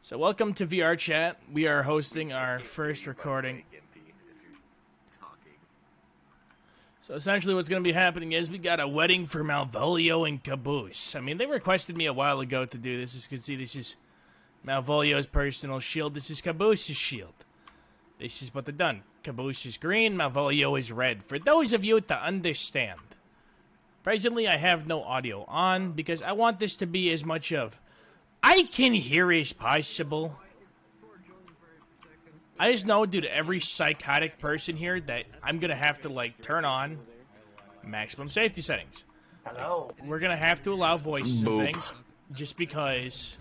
So welcome to VR Chat. We are hosting our first recording. So essentially what's going to be happening is we got a wedding for Malvolio and Caboose. I mean, they requested me a while ago to do this. As you can see, this is Malvolio's personal shield. This is Caboose's shield. This is what they've done. Caboose is green, Malvolio is red. For those of you to understand, presently I have no audio on because I want this to be as much of I can hear as possible. I just know, dude, every psychotic person here that I'm gonna have to, like, turn on maximum safety settings. Hello. We're gonna have to allow voices and things just because.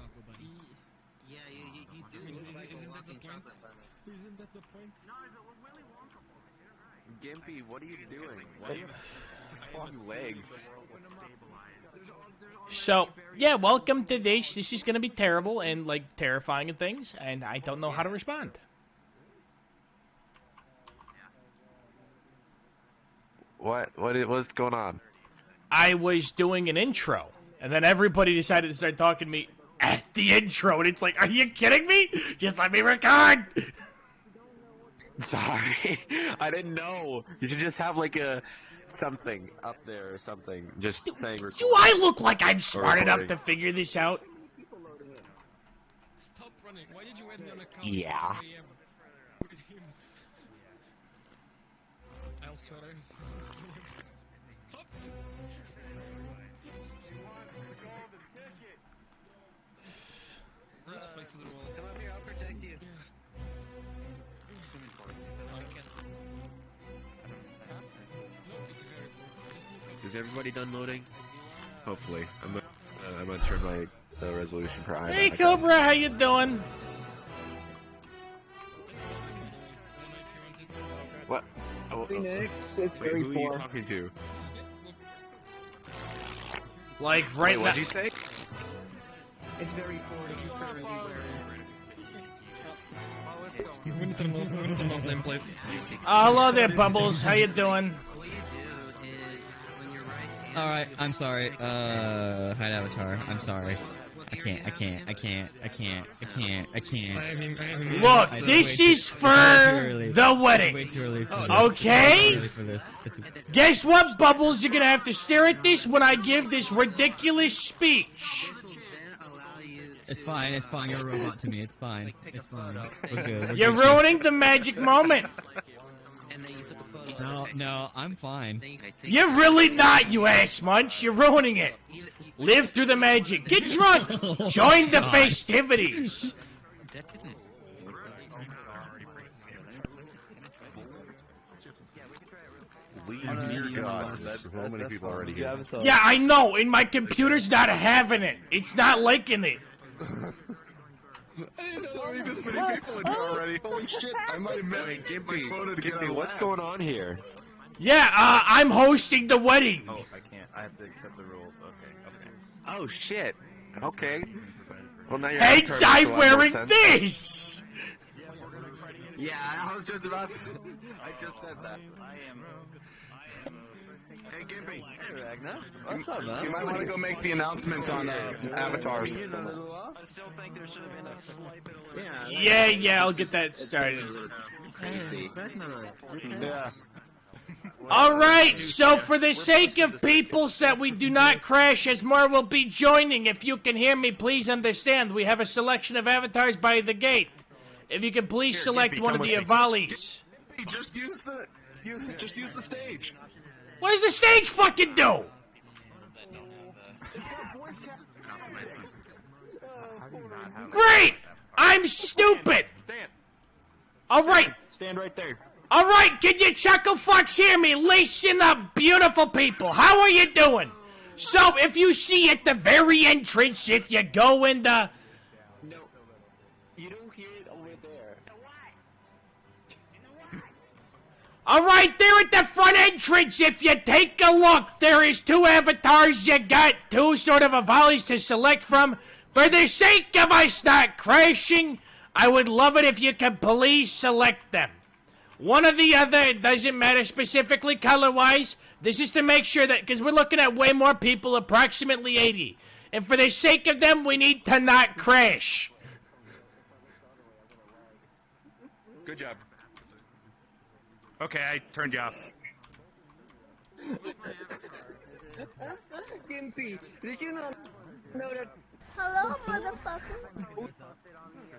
Gimpy, what are you doing? Why do you have long legs? So, yeah, welcome to this. This is gonna be terrible and, like, terrifying and things, and I don't know how to respond. What's going on? I was doing an intro, and then everybody decided to start talking to me at the intro, and it's like, are you kidding me? Just let me record! Sorry, I didn't know. You should just have like something up there or something. Just saying record. Do I look like I'm smart enough to figure this out? Stop running. Why did you add me on account? Yeah. I'll swear. Stop. This place is the wall. Come up here, I'll protect you. Is everybody done loading? Hopefully. I'm gonna turn my resolution for iMac. Hey, Cobra, how you doing? What? Oh, Phoenix is wait, very who are you poor. talking to? Like, right Wait, now. what'd you say? It's very poor to be currently wearing. We need to remove them, please. Hello there, Bubbles. How you doing? Alright, I'm sorry. Hide avatar. I'm sorry. I can't. Look, this is for the Way wedding. too early for this. Okay? Way too early for this. Guess what, Bubbles? You're gonna have to stare at this when I give this ridiculous speech. It's fine. You're a robot to me. It's fine. We're good. You're ruining the magic moment. No, I'm fine. You're really not, you ass munch. You're ruining it. Live through the magic. Get drunk. Join the festivities. Dear God, so many people already here. Yeah, I know, and my computer's not having it. It's not liking it. I didn't know there were this many people in here already. Holy shit, I might have met Gimpy, quota to get Gimpy, on what's lab. going on here? Yeah, I'm hosting the wedding. Oh, I can't. I have to accept the rules. Okay. Oh shit. Okay. Well, now you're Hence, I'm wearing this. Yeah, I was just about. I just said that. Hey, Gimpy, Hey, Ragnar. What's up, you might want to go make the announcement on avatars. I still think there should have been a slight bit of Yeah, I'll get that started. Yeah. Alright, so for the sake of people that we do not crash as more will be joining, if you can hear me, please understand. We have a selection of avatars by the gate. If you can please select Gimpy, one of come the with me. Avalis. Hey, just use the stage. What does the stage fucking do? Great! I'm stupid! Alright, Stand right there. alright, can you chuckle fucks hear me? Listen up, beautiful people. How are you doing? So, if you see at the very entrance, if you go in the... No, you don't hear it over there. Alright, there at the front entrance, if you take a look, there is two avatars. You got two sort of Avalis to select from. For the sake of us not crashing, I would love it if you could please select them. One or the other, it doesn't matter specifically color-wise. This is to make sure that, because we're looking at way more people, approximately 80. And for the sake of them, we need to not crash. Good job. Okay, I turned you off. Gimpy, did you not know that Hello, motherfucker.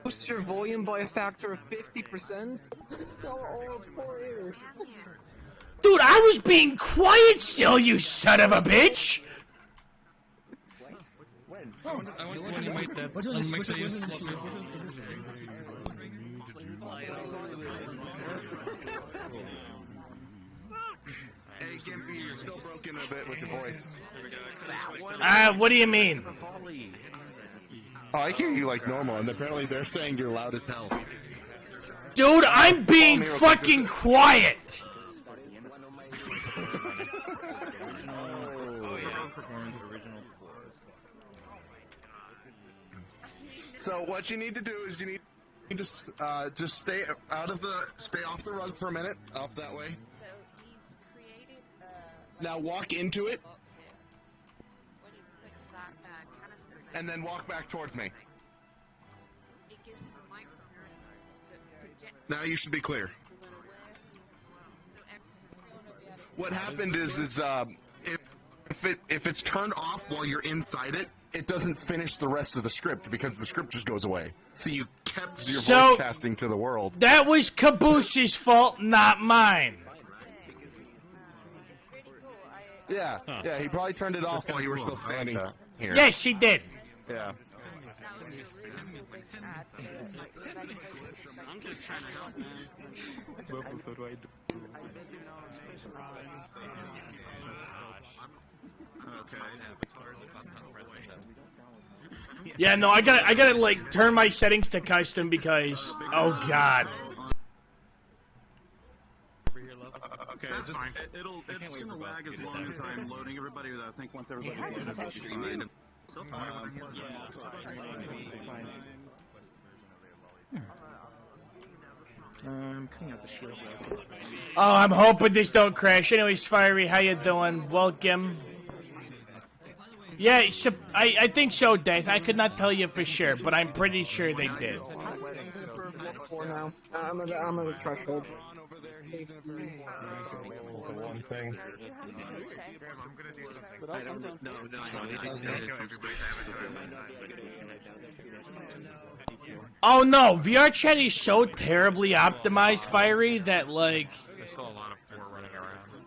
boosts your volume by a factor of 50%? So all poor ears. Dude, I was being quiet still, you son of a bitch! I want to animate that and make the use fluffy. Hey, Gimpy, you're still broken a bit with your voice. What do you mean? Oh, I hear you like normal, and apparently they're saying you're loud as hell. Dude, I'm being fucking quiet! So what you need to do is you need to just stay off the rug for a minute, off that way. So he's created Now walk into it, when you click that canister thing, and then walk back towards me. it gives him a microphone that projects Now you should be clear. no matter where he is in the world. So everyone will be able to What happened is if it's turned off while you're inside it, it doesn't finish the rest of the script because the script just goes away. So you kept your voice casting to the world. That was Caboose's fault, not mine. Yeah, yeah, he probably turned it off while you were still standing here. Yes, she did. Yeah. I'm just trying to help, man. Yeah, no, I gotta like turn my settings to custom because, oh god. Okay, it's gonna lag as long as I'm loading everybody. I think once everybody's loaded, it should be fine. Cutting out the shield. Oh, I'm hoping this don't crash. Anyways, Fiery, how you doing? Welcome. Yeah, I think so, Death. I could not tell you for sure, but I'm pretty sure they did. For now, I'm at the threshold. Oh no, VR chat is so terribly optimized, Fiery, that like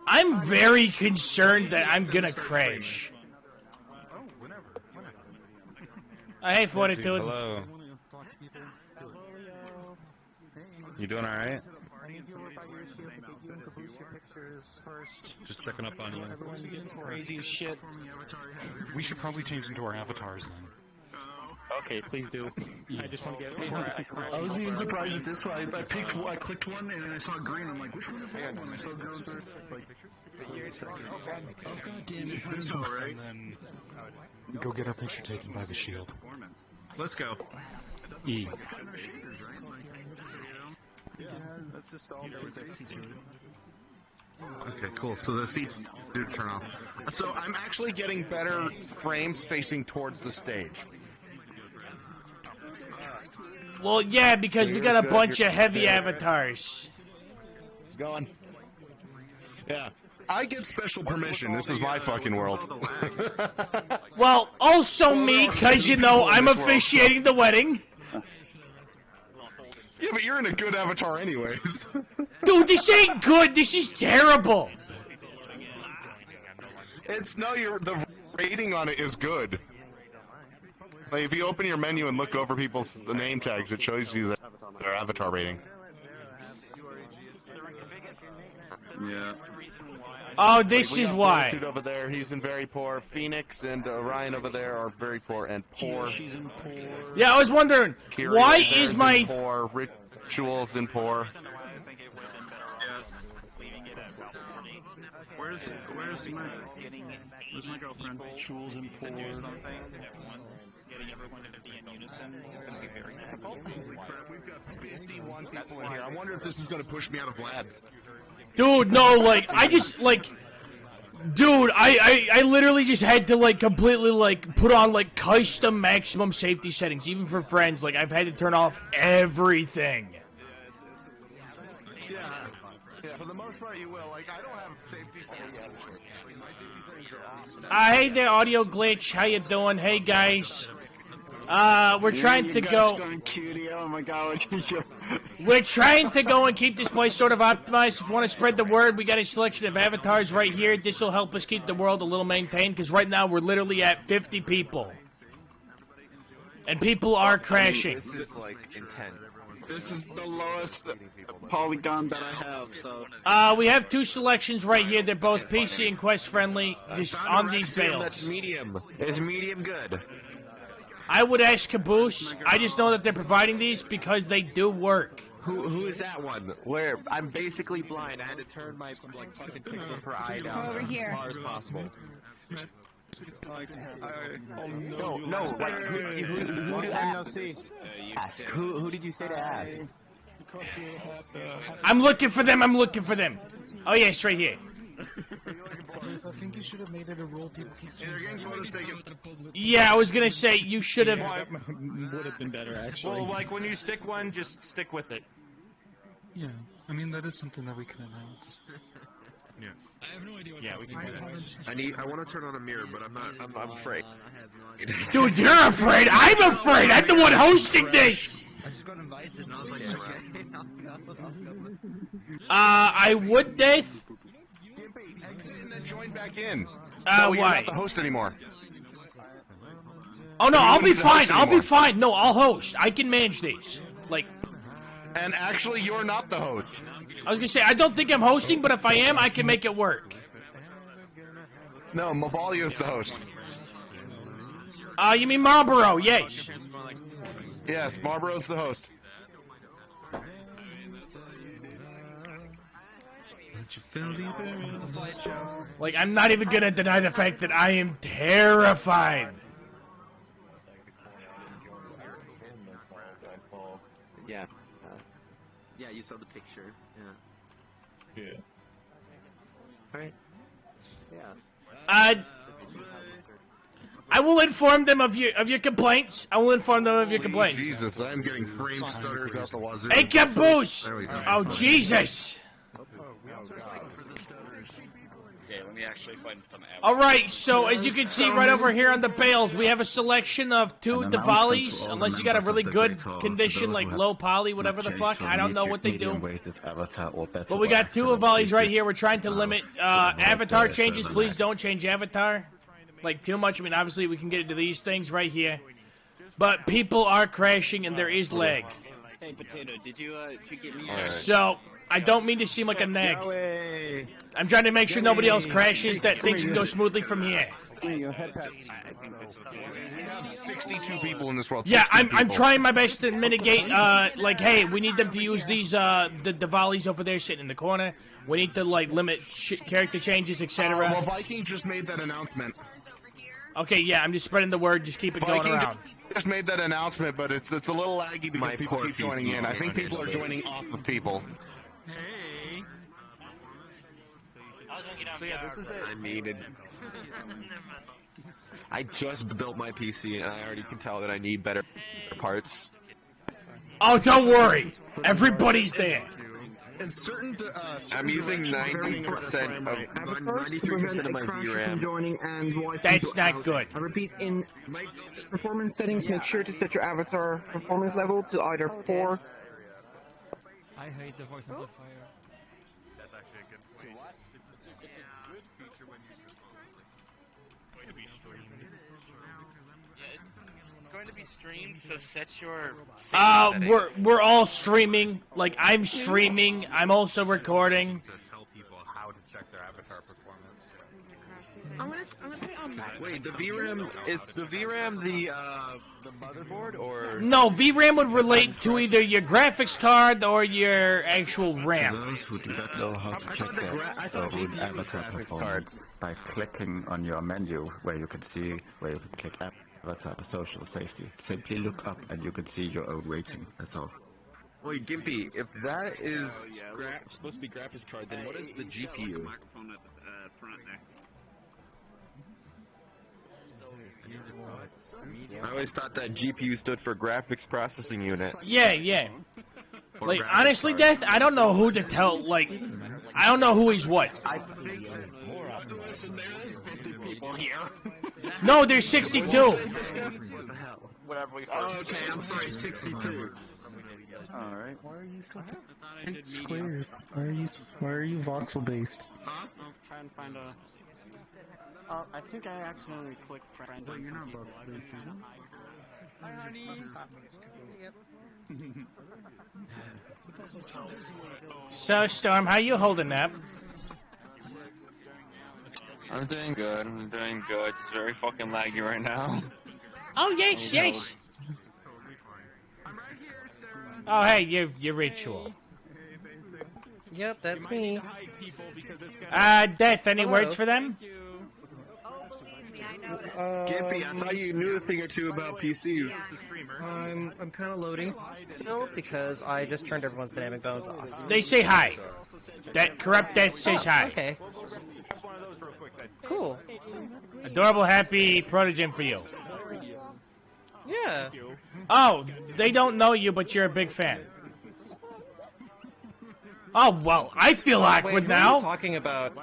I'm very concerned that I'm gonna crash. Hey, Fortitude. Hello. You doing alright? Just checking up on you. Crazy shit. We should probably change into our avatars then. Okay, please do. I just want to get. I wasn't even surprised at this one. I clicked one, and then I saw green. I'm like, which one is that one? I saw going through. Oh god damn, it's this one, right? And then go get our picture taken by the shield. Let's go. E. Okay, cool. So the seats do turn off. So I'm actually getting better frames facing towards the stage. Well, yeah, because we got a bunch of heavy avatars. It's going. Yeah. I get special permission. This is my fucking world. Well, also me, because, you know, I'm officiating the wedding. Yeah, but you're in a good avatar anyways. Dude, this ain't good. This is terrible. The rating on it is good. Like, if you open your menu and look over people's name tags, it shows you their avatar rating. Yeah. Oh, this is why. Fortitude over there, he's in very poor. Phoenix and Orion over there are very poor and poor. She's in poor. Yeah, I was wondering, Kiri why over there is in my... poor. Rituals in poor. Where's my girlfriend? Rituals in poor. We've got 51 people in here. I wonder if this is going to push me out of labs. Dude, no, like, I just, like... Dude, I literally just had to, like, completely, like, put on, like, custom maximum safety settings, even for friends. Like, I've had to turn off everything. Yeah, for the most part you will. Like, I don't have safety settings yet. Hey there, audio glitch. How you doing? Hey guys. We're trying to go. Oh my god, We're trying to go and keep this place sort of optimized. If you want to spread the word, we got a selection of avatars right here. This will help us keep the world a little maintained, because right now we're literally at 50 people. And people are crashing. This is like intense. This is the lowest polygon that I have, so... We have two selections right here. They're both PC and Quest friendly, just on these bales. That's medium. Is medium good? I would ask Caboose. I just know that they're providing these because they do work. Who is that one? Where I'm basically blind. I had to turn my like fucking pixel per eye down Over here. as far as possible. No, like, who did ask? Who did you say to ask? I'm looking for them. Oh, yes, right here. I think you should have made it a rule people keep changing. Yeah, I was going to say, you should have... Would have been better, actually. Well, like when you stick one, just stick with it. Yeah, I mean, that is something that we can announce. Yeah. I have no idea what's happening. I want to turn on a mirror, but I'm afraid. Dude, you're afraid. I'm afraid. I'm the one hosting this. I just got invited and I was like, okay, I'll go. I would, Dave. Exit and then join back in. Why? You're not the host anymore. Oh, no, You I'll don't be need to fine. host I'll be anymore. fine. No, I'll host. I can manage these. Like, And actually, you're not the host. I was going to say, I don't think I'm hosting, but if I am, I can make it work. No, Mavalio's the host. You mean Marlboro? Yes. Yes, Marlboro's the host. Like, I'm not even going to deny the fact that I am terrified. Yeah. Yeah, you saw the picture. Yeah. Yeah. Alright. Yeah. I will inform them of your complaints. I will inform them of your complaints. Jesus, I'm getting frame stutters out the wazoo. Hey, Caboose! There we go. Oh, Jesus! Okay, let me actually find some. Alright, so as you can see right over here on the bales, we have a selection of two Diwalis, unless you got a really good condition, like low poly, whatever the fuck. I don't know what they do. But we got two Diwalis right here. We're trying to limit avatar changes. Please don't change avatar. Like, too much. I mean, obviously, we can get into these things right here. But people are crashing, and there is lag. Hey, Potato, did you get me So, I don't mean to seem like a nag. I'm trying to make sure nobody else crashes, that things can go smoothly from here. We have 62 people in this world. Yeah, 16 I'm people. trying my best to mitigate, like, hey, we need them to use these, the Diwalis over there sitting in the corner. We need to, like, limit character changes, etc. Well, Viking just made that announcement. Okay, yeah, I'm just spreading the word. Just keep it going around. Just made that announcement, but it's a little laggy because people keep joining in. I think people are joining off of people. Hey. So yeah, this is it. I needed. I just built my PC, and I already can tell that I need better parts. Oh, don't worry. Everybody's there. In certain, I'm using 90% of 93% of my VRAM. That's not good. I repeat, in performance settings, make sure to set your avatar performance level to either 4. I hate the voice amplifier. That's actually a good point. It's a good feature when used responsibly. It's going to be streamed, so set your. We're all streaming. Like, I'm streaming. I'm also recording. To tell people how to check their avatar performance. I'm gonna put it on back. Wait, the VRAM is the VRAM the motherboard or No, VRAM would relate to either your graphics card or your actual RAM. Those who do not know how to check their own avatar performance by clicking on your menu where you can click avatar social safety. Simply look up and you can see your own rating. That's all. Wait, Gimpy, if that is supposed to be graphics card, then what is the GPU? Microphone at the front there. I always thought that GPU stood for graphics processing unit. Yeah, yeah. Or Like, graphics honestly, card. Death, I don't know who to tell. Like, I don't know who he's what. I think listen, there's 50 people here. No, there's 62. What the hell? Whatever we okay, I'm sorry, 62. Alright, why are you so Squares? Why are you voxel based? Huh? I'm trying to find a... I think I accidentally clicked friend on some people. I've been trying to hide. So, Storm, how you holding up? I'm doing good. I'm doing good. It's very fucking laggy right now. Oh, yes, yes. Oh, hey, you're Ritual. Yep, that's me. Death, any words for them? Gimpy, I thought you knew a thing or two about PCs. I'm kind of loading still because I just turned everyone's dynamic bones off. They say hi. That corrupt Death says hi. Okay. Cool. Adorable, happy protogym for you. Yeah. Oh, they don't know you, but you're a big fan. Oh, well, I feel awkward Wait, who now. are you talking about?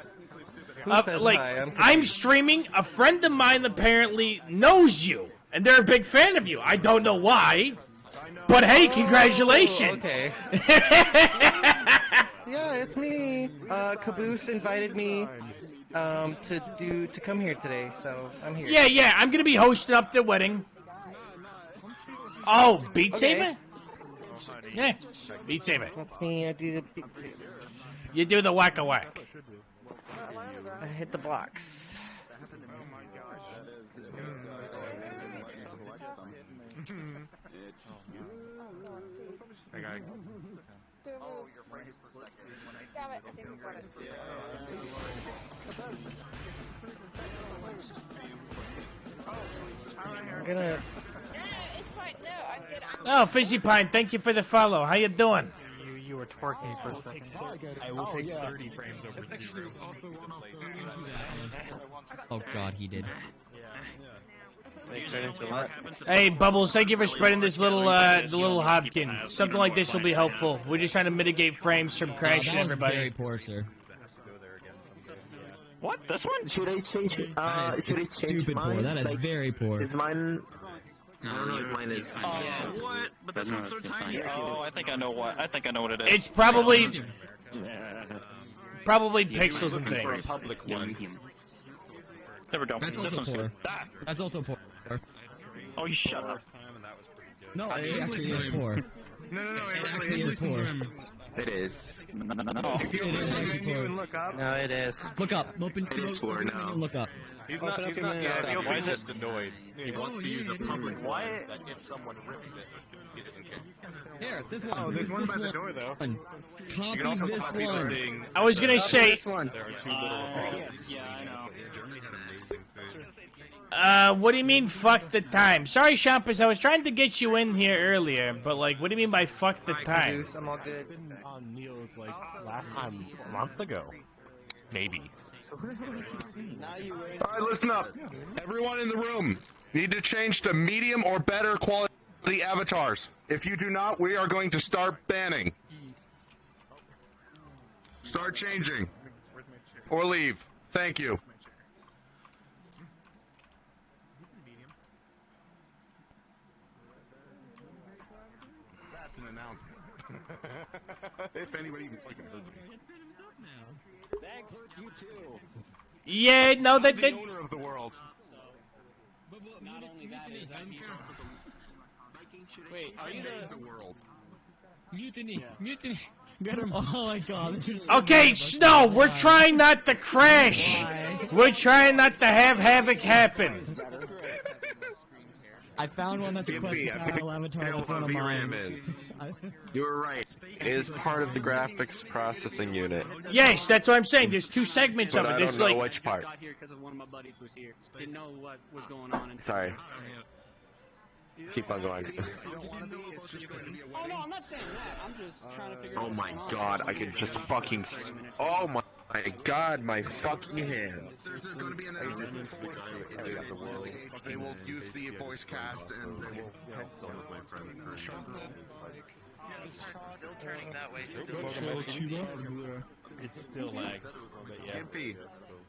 Who says Like, hi? I'm streaming. A friend of mine apparently knows you, and they're a big fan of you. I don't know why, but hey, congratulations. Okay. Yeah, it's me. Caboose invited me to come here today, so I'm here. Yeah, I'm gonna be hosting up the wedding. Oh, Beat Saber? Yeah, Beat Saber. That's me. I do the Beat Sabers. You do the whack-a-whack. I hit the blocks. Oh, your frames per second. Damn it, I think we got it. I'm gonna... No, it's fine. No, I'm good. Oh, Fizzy Pine, thank you for the follow. How you doing? You were twerking for a second. I will take 30 frames over 0. Oh god, he did. Hey, Bubbles, thank you for spreading this little, the little Hobkin. Something like this will be helpful. We're just trying to mitigate frames from crashing everybody. Very poor, sir. What? This one? Should I change it? That is stupid poor. That is very poor. Is mine... I don't know if mine is... what? But this one's so tiny. Oh, I think I know what. I think I know what it is. It's probably pixels and For a things. public one. There we go. That's This also one's poor. good. That's also poor. Oh, you shut up. No, it actually is poor. No, It actually is poor. It is. No. It is actually poor. look up. No, it is. Look up. Open. It is poor now. Look up. He's not yeah, Why is it? Annoyed. He wants to use a public one that if someone rips it, he doesn't care. Here, this one. Oh, there's one This by the door, though. Copy You can also this copy the one. thing. I was gonna say, There are two little holes. Yeah, I know. Germany had amazing food. what do you mean, fuck the time? Sorry, Shampus, I was trying to get you in here earlier, but, like, what do you mean by fuck the time? Caboose, I'm all good. On Neil's like last time a month ago, maybe. Alright, listen up. Everyone in the room, need to change to medium or better quality avatars. If you do not, we are going to start banning. Start changing. Or leave. Thank you. That's an announcement. If anybody even fucking heard me. Yeah, no, that... The owner of the world. Not only that is that he's also the... Wait, are you the world? Mutiny. Mutiny. Get him. Oh my god. Okay, no, we're trying not to crash. We're trying not to have havoc happen. I found one that's a quest style avatar. That's one of mine. You were right. It is part of the graphics processing unit. Yes, that's what I'm saying. There's two segments But of it. I There's don't know like which part. got here because one of my buddies was here. Didn't know what was going on. Sorry. Keep on going. Oh no, I'm not saying that. I'm just trying to figure out. Oh my god, I could just fucking. Oh my god, my fucking hand. There's going to be an announcement for they will use the voice cast and they will help some of my friends. Still turning that way. It's still lags, but yeah. Gimpy,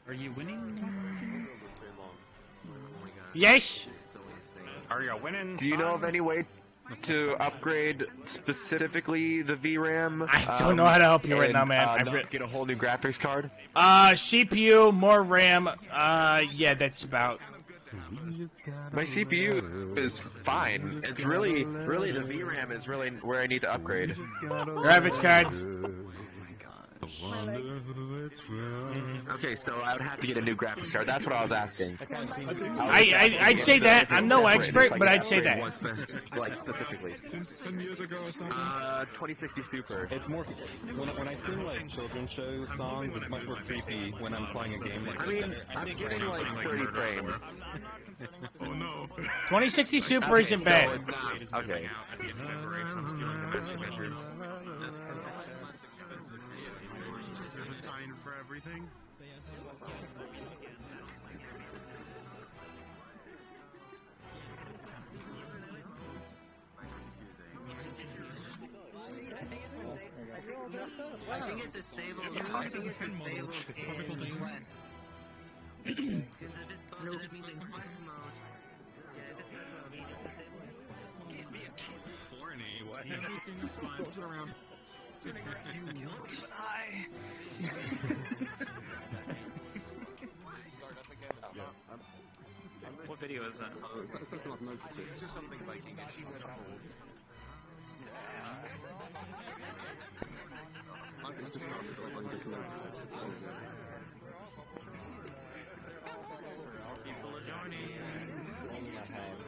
Are you winning? Yes. Are you winning? do you know of any way to upgrade specifically the VRAM? I don't know how to help you right now, man. Not get a whole new graphics card. CPU, more RAM. Yeah, that's about. My CPU is fine. It's really the VRAM is really where I need to upgrade. Graphics card. Okay, so I would have to get a new graphics card. That's what I was asking. I'd say that. I'm no expert, but I'd say that. Like specifically. 10 years ago or something. 2060 Super. It's more when I sing like children's show songs, it's much more creepy when I'm playing a game like I mean, I'm getting like 30 frames. Oh no. 2060 Super isn't bad. So it's not, okay. Sign for everything. I think it disables quest. Because if it's supposed to be the quest mode. Give me a kiss. Horny, what? Everything's fine. Put it around. You want an eye? What video is that? It's just something Viking-ish. It's just not I just noticed it. People are joining. Only I have.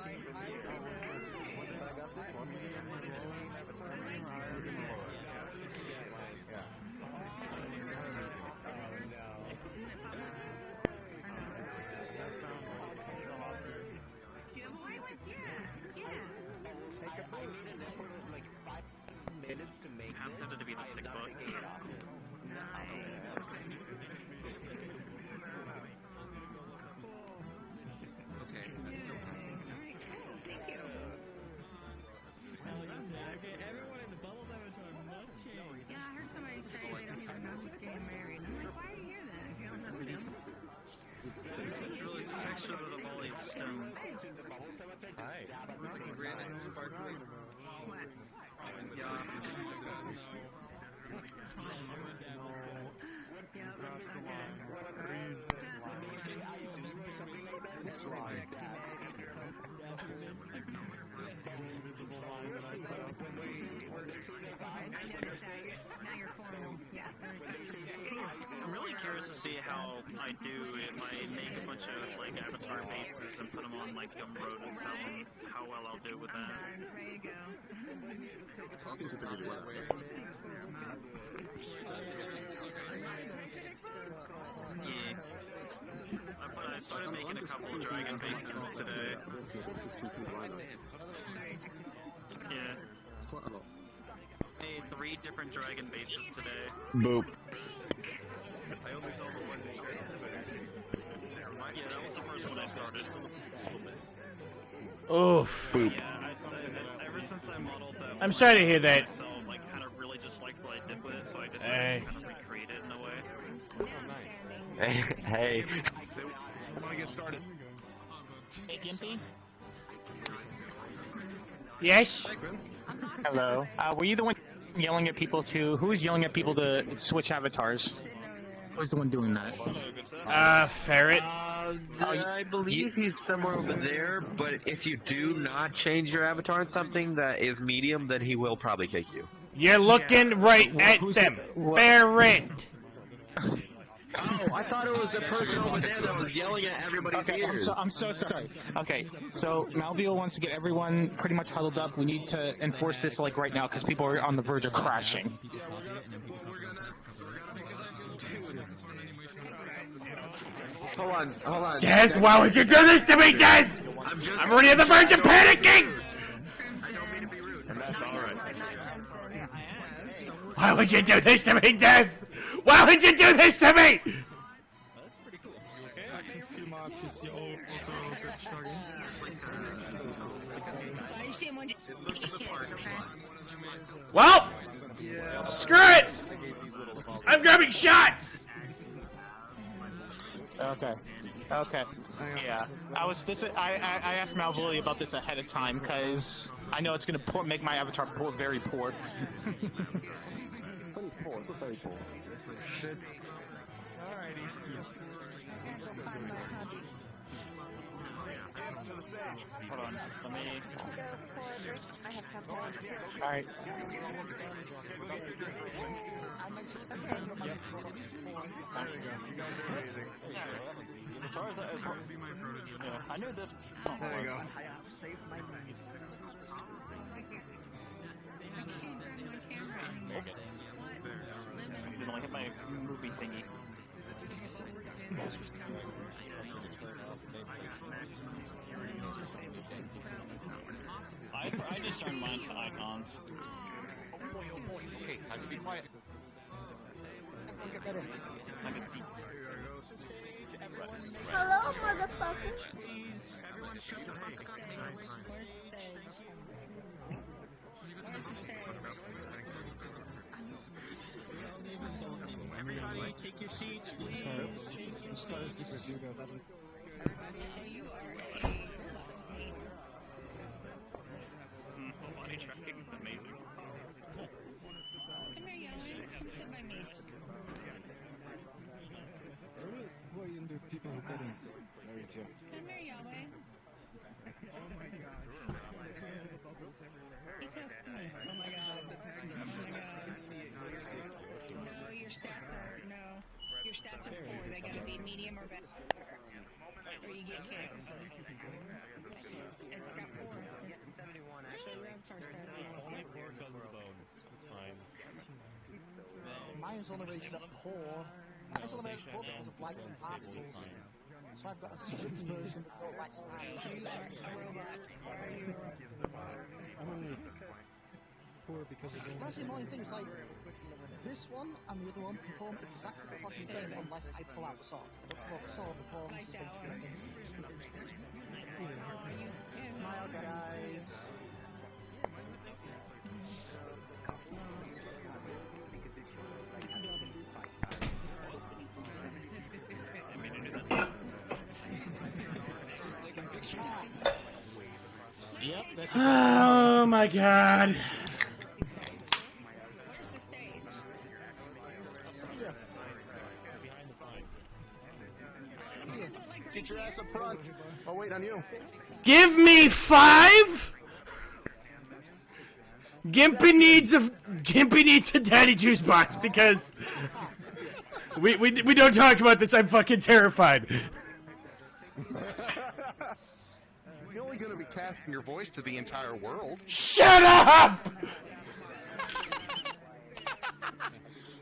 I got this one. I'm tempted to be the sick book. Okay, that's still Thank you. Yeah, I heard somebody say they don't even know who's getting married. I'm like, why do you hear that if you don't know who it is? It's really the texture of the volley is stone. Hi. Granite sparkly. I'm really curious to see how I do if I make a bunch of like avatar bases and put them on like Gumroad and sell them. How well I'll do with that. Ready to go. Yeah. But I started making a couple of dragon bases today. Yeah. It's quite a lot. Made 3 different dragon bases today. Boop. I only saw the one they shared on Twitter. Yeah, that was the first one I started. Oof. Boop. Yeah, ever since I modeled that. I'm sorry to hear that. So, like, kind of really just liked what I did with it, so I just Hey. kind of recreate it in a way. Hey. I want to get started. Hey, Gimpy? Yes. Hello. Were you the one yelling at people to? Who was yelling at people to switch avatars? Who was the one doing that? Ferret. I believe he's somewhere over there, but if you do not change your avatar in something that is medium, then he will probably kick you. You're looking right at them. Ferret. Oh, I thought it was the person over there that was yelling at everybody's ears. I'm so sorry. Okay, so Malvio wants to get everyone pretty much huddled up. We need to enforce this like right now because people are on the verge of crashing. Hold on. Death, why would you do this to me, Death? I'm already on the verge of panicking. And that's alright. Why would you do this to me, Death? Why would you do this to me? That's pretty cool. Okay, I can feel my PC also a bit chugging. It's like So I just didn't want to eat it, okay? Well, screw it. I'm grabbing shots. Okay. Okay. Yeah. I asked Malvolio about this ahead of time because I know it's gonna make my avatar very poor. Very poor. Alrighty. Yes. Hold on, let me... Alright. As far as yeah, I knew this. There you go. Did I hit my movie thingy? I just turned mine to icons. Okay, time to be quiet. Like a seat. Hello, motherfucker. Everyone shut the fuck up. Everybody, take your seats, please. Body tracking is amazing. Come here, Yahweh. Sit by me. Who are you the people who got in married to? Come here, Yahweh. Oh my god. He close to me. Oh my god. Oh my god. No, your stats are your stats are poor. They gotta be medium or better, or you get kicked. It's got poor. Actually, Rockstar stats. Only poor because of the bones. It's fine. Mine's only rated at poor. Mine's only rated at poor because of likes and particles. So I've got a strict version with no likes and particles. You are a robot. Are you a robot? I'm only poor because of the... That's the annoying thing, is like, this one and the other one perform exactly the fucking same unless I pull out the saw. I don't pull out the saw, the performance is basically identical. Smile, guys. Yep, that's Oh my god. Get your ass up front. I'll wait on you. Give me 5. Gimpy needs a daddy juice box because we don't talk about this. I'm fucking terrified. You're only going to be casting your voice to the entire world. Shut up!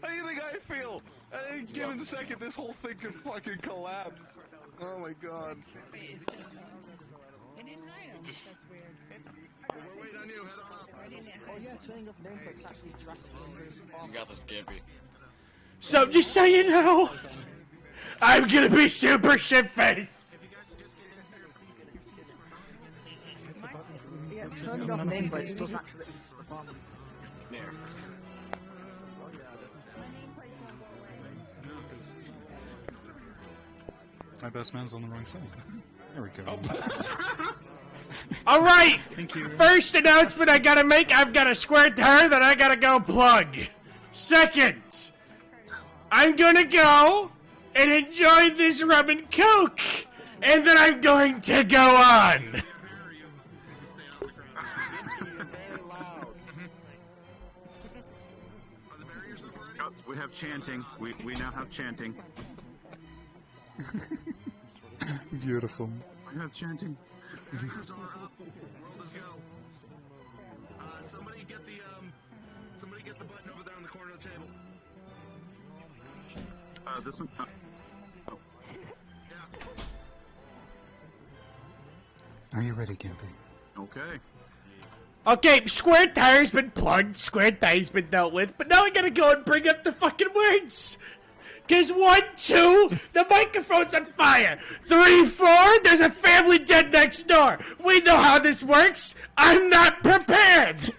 How do you think I feel? At any given second, this whole thing could fucking collapse. Oh my god. They didn't hide him. That's weird. We're waiting on you. Head on up. Oh yeah, turning up nameplates actually drastically improves performance. You got the Skippy. So just so you know, I'm gonna be super shit-faced. Yeah, turning off nameplates does actually improve performance. There. My best man's on the wrong side. There we go. All right. Thank you. First announcement I gotta make: I've got a square tire that I gotta go plug. Second, I'm gonna go and enjoy this rum and coke, and then I'm going to go on. Oh, we have chanting. We now have chanting. Beautiful. We have chanting. Barriers are up. World is go. Somebody get the button over there on the corner of the table. This one. Oh. Are you ready, Gimpy? Okay. Okay, square tire's been plugged, square tire's been dealt with, but now I gotta go and bring up the fucking words. Because 1, 2, the microphone's on fire. 3, 4, there's a family dead next door. We know how this works. I'm not prepared.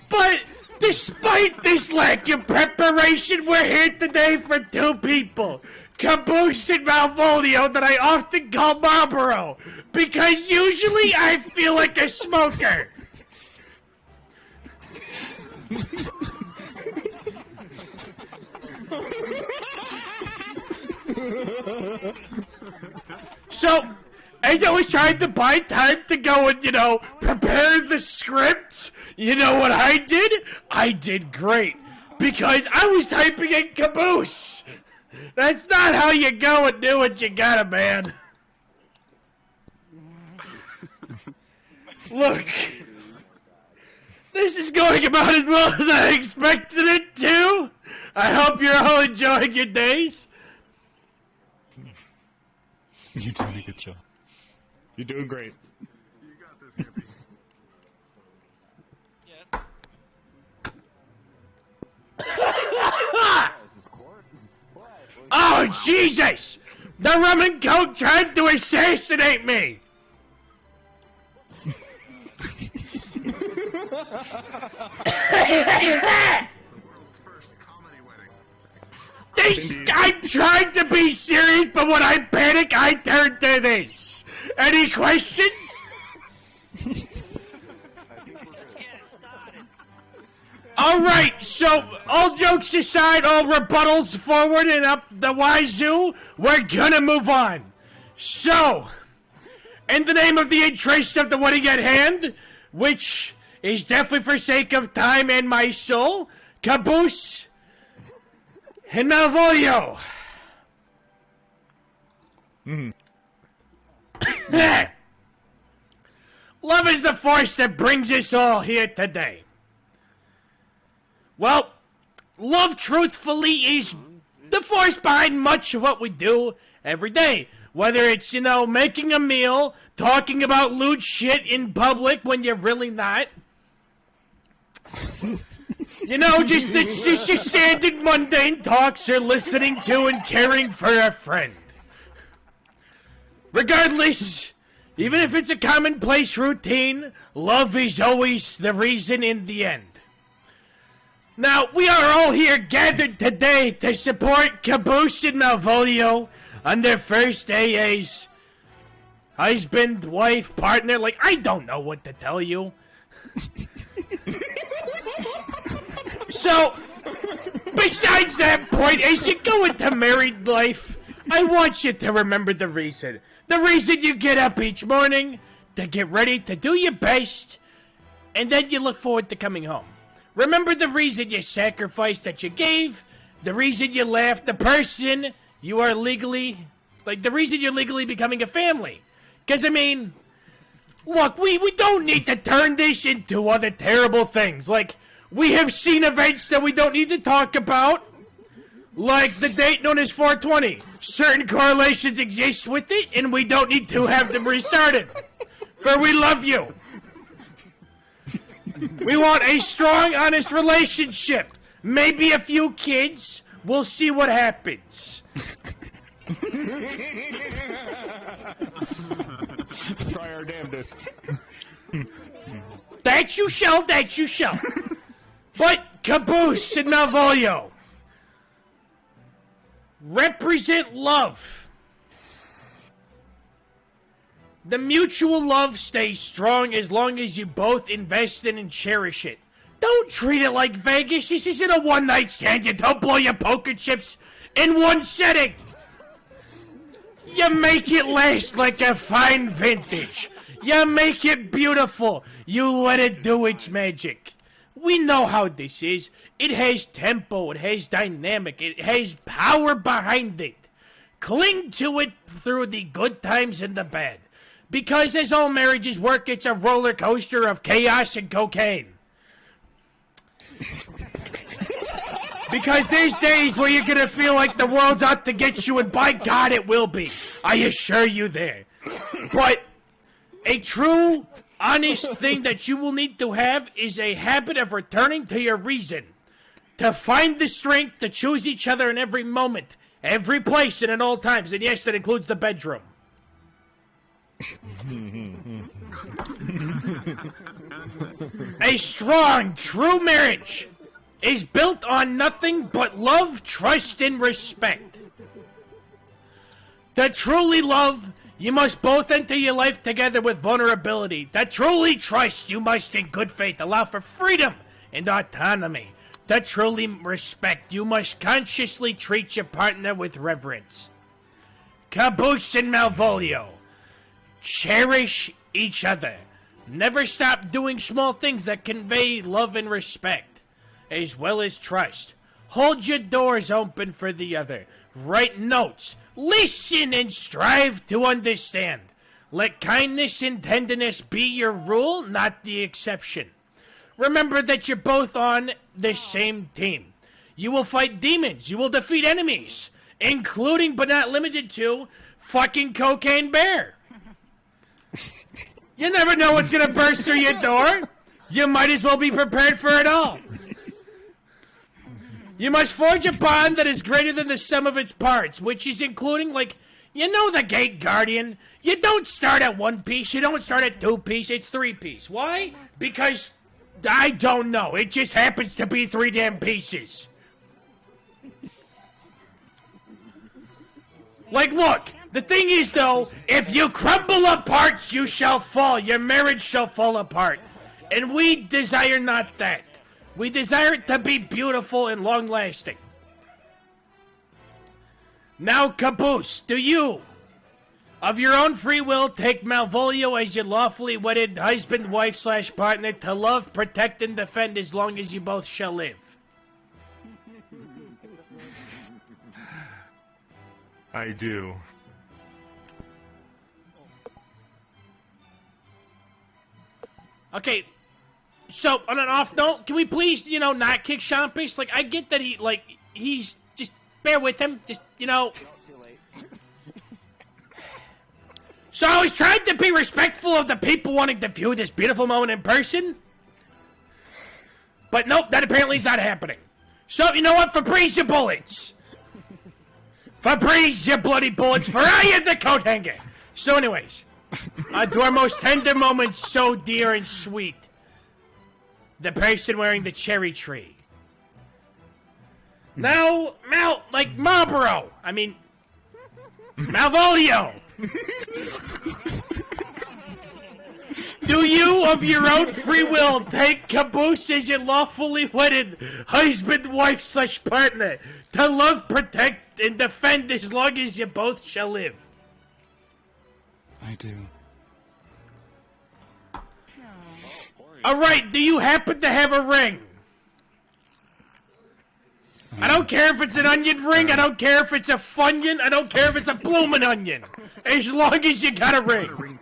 But despite this lack of preparation, we're here today for 2 people. Caboose and Malvolio, that I often call Marlboro. Because usually I feel like a smoker. So, as I was trying to buy time to go and, prepare the script, you know what I did? I did great. Because I was typing in Caboose. That's not how you go and do what you gotta, man. Look. This is going about as well as I expected it to. I hope you're all enjoying your days. You're doing a good job. You're doing great. Oh, Jesus! The rum and coke tried to assassinate me! I'm trying to be serious, but when I panic, I turn to this. Any questions? Alright, so, all jokes aside, all rebuttals forward and up the wazoo, we're gonna move on. So, in the name of the interest of the wedding at hand, which is definitely for sake of time and my soul, Caboose and Malvolio. Love is the force that brings us all here today. Well, love, truthfully, is the force behind much of what we do every day. Whether it's, making a meal, talking about lewd shit in public when you're really not. Just your standard mundane talks you're listening to and caring for a friend. Regardless, even if it's a commonplace routine, love is always the reason in the end. Now, we are all here gathered today to support Caboose and Malvolio on their first day as husband, wife, partner. I don't know what to tell you. So, besides that point, as you go into married life, I want you to remember the reason. The reason you get up each morning, to get ready, to do your best, and then you look forward to coming home. Remember the reason you sacrificed that you gave, the reason you left, the person you are legally, the reason you're legally becoming a family. Because, look, we don't need to turn this into other terrible things. We have seen events that we don't need to talk about, like the date known as 420. Certain correlations exist with it, and we don't need to have them restarted. For we love you. We want a strong, honest relationship. Maybe a few kids. We'll see what happens. Try our damnedest. That you shall, that you shall. But Caboose and Malvolio represent love. The mutual love stays strong as long as you both invest in and cherish it. Don't treat it like Vegas. This isn't a one-night stand. You don't blow your poker chips in one setting. You make it last like a fine vintage. You make it beautiful. You let it do its magic. We know how this is. It has tempo. It has dynamic. It has power behind it. Cling to it through the good times and the bad. Because as all marriages work, it's a roller coaster of chaos and cocaine. Because there's days where you're gonna feel like the world's out to get you, and by God it will be. I assure you there. But a true, honest thing that you will need to have is a habit of returning to your reason. to find the strength to choose each other in every moment, every place, and at all times. And yes, that includes the bedroom. A strong, true marriage is built on nothing but love, trust, and respect. To truly love, you must both enter your life together with vulnerability. To truly trust, you must in good faith allow for freedom and autonomy. To truly respect, you must consciously treat your partner with reverence. Caboose and Malvolio, cherish each other. Never stop doing small things that convey love and respect, as well as trust. Hold your doors open for the other. Write notes. Listen and strive to understand. Let kindness and tenderness be your rule, not the exception. Remember that you're both on the same team. You will fight demons. You will defeat enemies, including but not limited to fucking Cocaine Bear. You never know what's going to burst through your door. You might as well be prepared for it all. You must forge a bond that is greater than the sum of its parts, which is including, like, you know the Gate Guardian? You don't start at 1 piece, you don't start at 2 piece, it's 3 piece. Why? Because, I don't know, it just happens to be 3 damn pieces. Like, look, the thing is, though, if you crumble apart, you shall fall. Your marriage shall fall apart. And we desire not that. We desire it to be beautiful and long-lasting. Now, Caboose, do you, of your own free will, take Malvolio as your lawfully wedded husband, wife, / partner to love, protect, and defend as long as you both shall live? I do. Okay, so on an off note, can we please, not kick Champus? Like, I get that he's just, bear with him, just, So I was trying to be respectful of the people wanting to view this beautiful moment in person. But nope, that apparently is not happening. So, you know what? Febreze your bullets. Febreze your bloody bullets, for I am the coat hanger. So anyways, to our most tender moments, so dear and sweet. The person wearing the cherry tree. Now, Marlboro. I mean, Malvolio. Do you, of your own free will, take Caboose as your lawfully wedded husband, wife / partner to love, protect, and defend as long as you both shall live? I do. Alright, do you happen to have a ring? I don't care if it's an onion ring, I don't care if it's a Funyun, I don't care if it's a bloomin' onion. As long as you got a ring.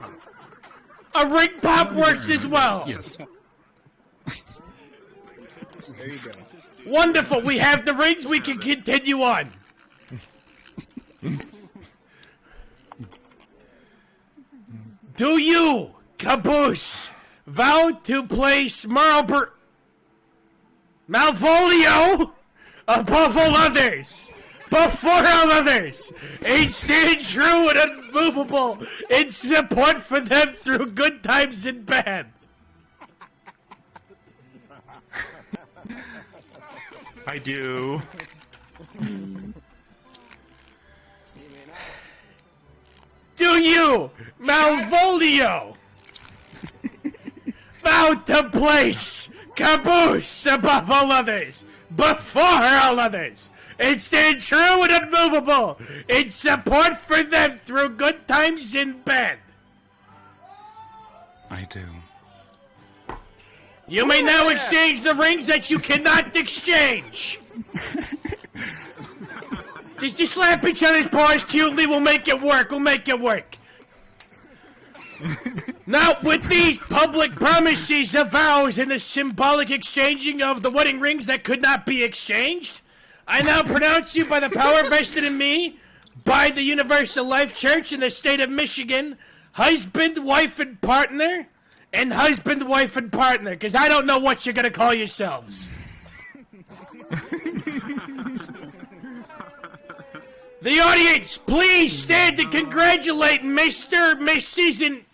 A ring pop works as well. Yes. There you go. Wonderful, we have the rings, we can continue on. Do you, Caboose, vow to place Malvolio above all others, before all others, and stand true and unmovable in support for them through good times and bad? I do. Do you, Malvolio, vow to place Caboose above all others, before all others, and stand true and unmovable in support for them through good times and bad? I do. You may now exchange the rings that you cannot exchange. Just slap each other's paws cutely, we'll make it work, Now, with these public promises of vows and the symbolic exchanging of the wedding rings that could not be exchanged, I now pronounce you by the power vested in me by the Universal Life Church in the state of Michigan, husband, wife, and partner, because I don't know what you're going to call yourselves. The audience, please stand to congratulate Mr. Mrs. and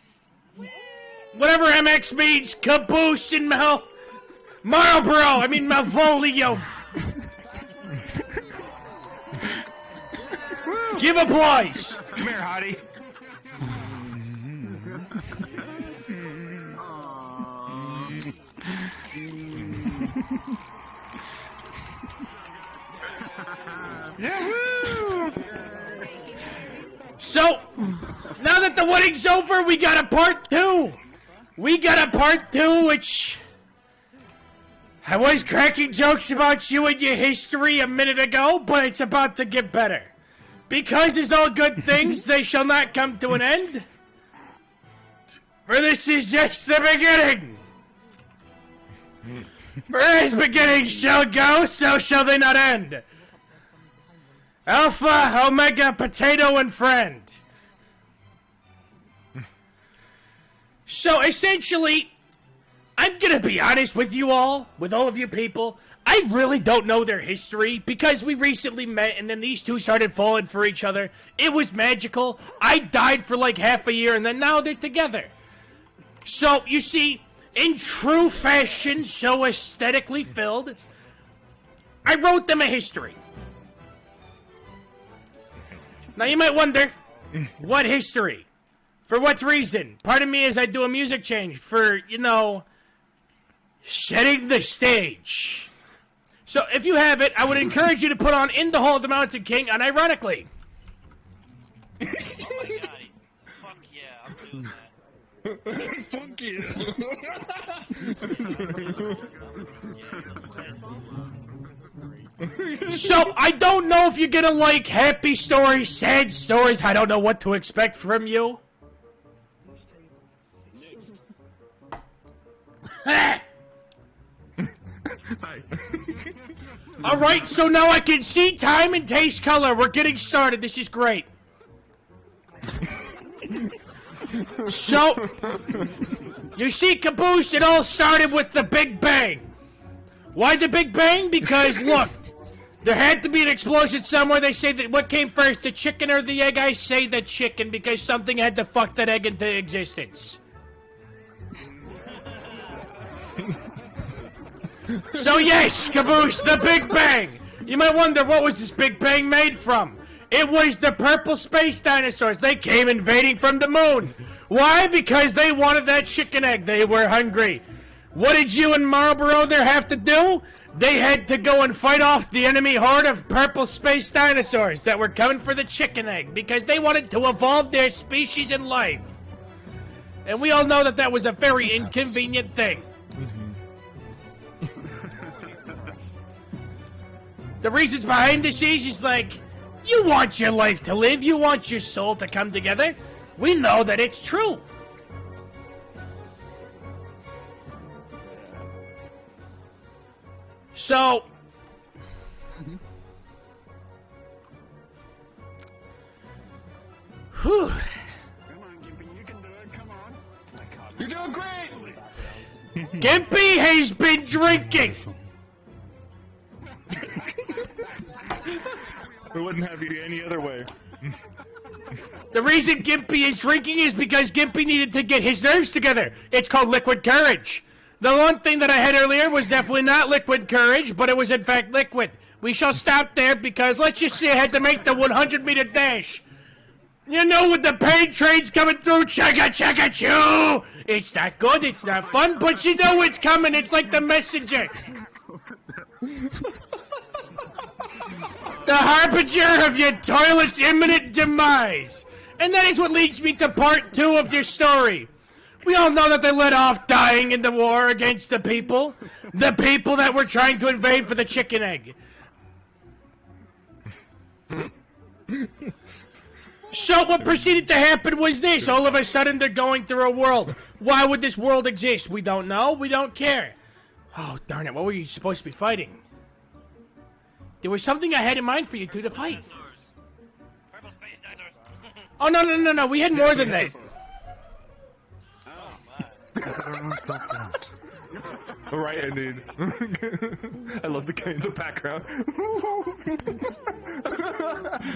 whatever MX means, Caboose and Malvolio. Give applause. Come here, Hottie. Yahoo! So, now that the wedding's over, we got a part 2. We got a part 2, which... I was cracking jokes about you and your history a minute ago, but it's about to get better. Because as all good things, they shall not come to an end. For this is just the beginning. For as beginnings shall go, so shall they not end. Alpha, Omega, Potato, and Friend. So, essentially, I'm gonna be honest with you all, with all of you people. I really don't know their history, because we recently met, and then these two started falling for each other. It was magical. I died for like half a year, and then now they're together. So, you see, in true fashion, so aesthetically filled, I wrote them a history. Now you might wonder, what history? For what reason? Pardon me as I do a music change for, you know, setting the stage. So if you have it, I would encourage you to put on In the Hall of the Mountain King, unironically. Oh my god, fuck yeah, I'm doing that. Fuck you. So, I don't know if you're gonna like happy stories, sad stories. I don't know what to expect from you. Alright, so now I can see time and taste color. We're getting started. This is great. So, you see, Caboose, it all started with the Big Bang. Why the Big Bang? Because, look, there had to be an explosion somewhere. They say that what came first, the chicken or the egg? I say the chicken because something had to fuck that egg into existence. So yes, Caboose, the Big Bang. You might wonder, what was this Big Bang made from? It was the purple space dinosaurs. They came invading from the moon. Why? Because they wanted that chicken egg. They were hungry. What did you and Marlboro there have to do? They had to go and fight off the enemy horde of purple space dinosaurs that were coming for the chicken egg because they wanted to evolve their species in life. And we all know that that was a very inconvenient thing. The reasons behind this is like, you want your life to live, you want your soul to come together. We know that it's true. So, whew. You're doing great! Gimpy has been drinking! We wouldn't have you any other way. The reason Gimpy is drinking is because Gimpy needed to get his nerves together. It's called liquid courage. The one thing that I had earlier was definitely not liquid courage, but it was in fact liquid. We shall stop there because let's just say I had to make the 100-meter dash. You know, with the pain trains coming through, chugga-chugga-choo! It's not good, it's not fun, but you know it's coming. It's like the messenger. The harbinger of your toilet's imminent demise. And that is what leads me to part 2 of your story. We all know that they let off dying in the war against the people that were trying to invade for the chicken egg. So what proceeded to happen was this. All of a sudden they're going through a world. Why would this world exist? We don't know. We don't care. Oh, darn it. What were you supposed to be fighting? There was something I had in mind for you two to fight. Oh, no. We had more than that. Is it our own self-doubt? Right, indeed. I love the background.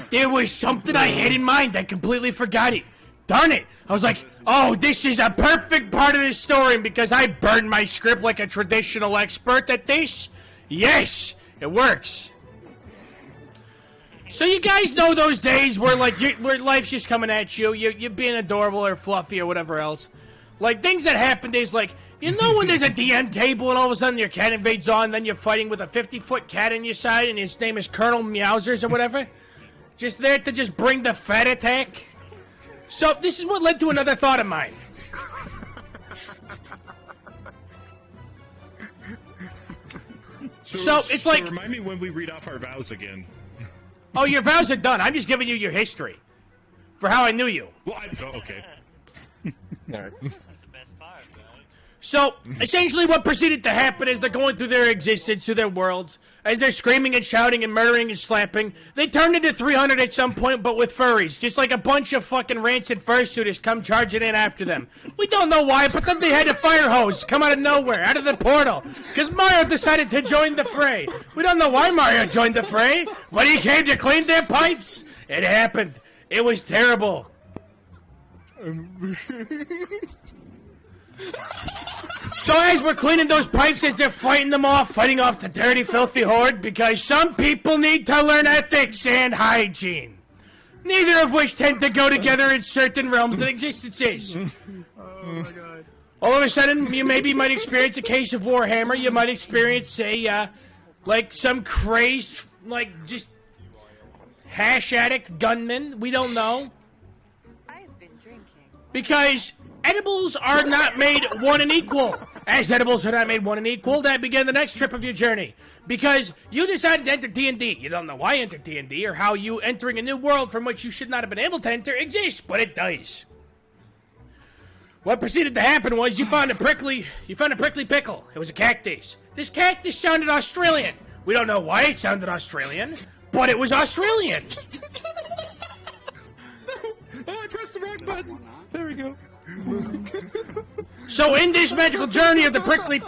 There was something I had in mind. I completely forgot it. Darn it. I was like, oh, this is a perfect part of this story because I burned my script like a traditional expert at this. Yes, it works. So you guys know those days where where life's just coming at you. You're being adorable or fluffy or whatever else. Like, things that happen is like, you know when there's a DM table and all of a sudden your cat invades on, and then you're fighting with a 50-foot cat on your side and his name is Colonel Meowsers or whatever? Just there to just bring the fat attack? So, this is what led to another thought of mine. So it's like... Remind me when we read off our vows again. Oh, your vows are done. I'm just giving you your history. For how I knew you. Well, okay. So, essentially what proceeded to happen is they're going through their existence, through their worlds. As they're screaming and shouting and murdering and slapping, they turned into 300 at some point, but with furries. Just like a bunch of fucking rancid fursuiters come charging in after them. We don't know why, but then they had a fire hose come out of nowhere, out of the portal. Because Mario decided to join the fray. We don't know why Mario joined the fray, but he came to clean their pipes. It happened. It was terrible. So as we're cleaning those pipes, as they're fighting off the dirty, filthy horde, because some people need to learn ethics and hygiene. Neither of which tend to go together in certain realms of existences. Oh my god. All of a sudden, you maybe might experience a case of Warhammer, you might experience some crazed, just hash addict gunman, we don't know. Because edibles are not made one and equal. As edibles are not made one and equal, that began the next trip of your journey. Because you decided to enter D&D. You don't know why you entered D&D or how you entering a new world from which you should not have been able to enter exists, but it does. What proceeded to happen was you found a prickly pickle. It was a cactus. This cactus sounded Australian. We don't know why it sounded Australian, but it was Australian. Oh, I pressed the wrong button. There we go. So in this magical journey of the prickly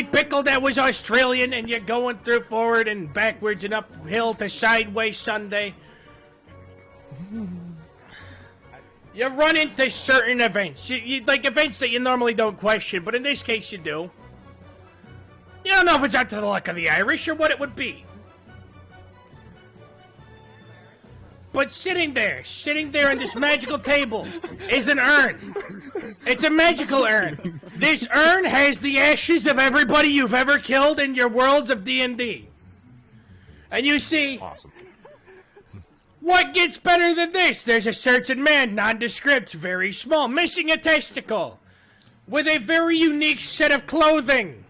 pickle that was Australian, and you're going through forward and backwards and uphill to sideways Sunday, you run into certain events. Like events that you normally don't question, but in this case you do. You don't know if it's out to the luck of the Irish or what it would be. But sitting there on this magical table is an urn. It's a magical urn. This urn has the ashes of everybody you've ever killed in your worlds of D&D. And you see, awesome. What gets better than this? There's a certain man, nondescript, very small, missing a testicle, with a very unique set of clothing.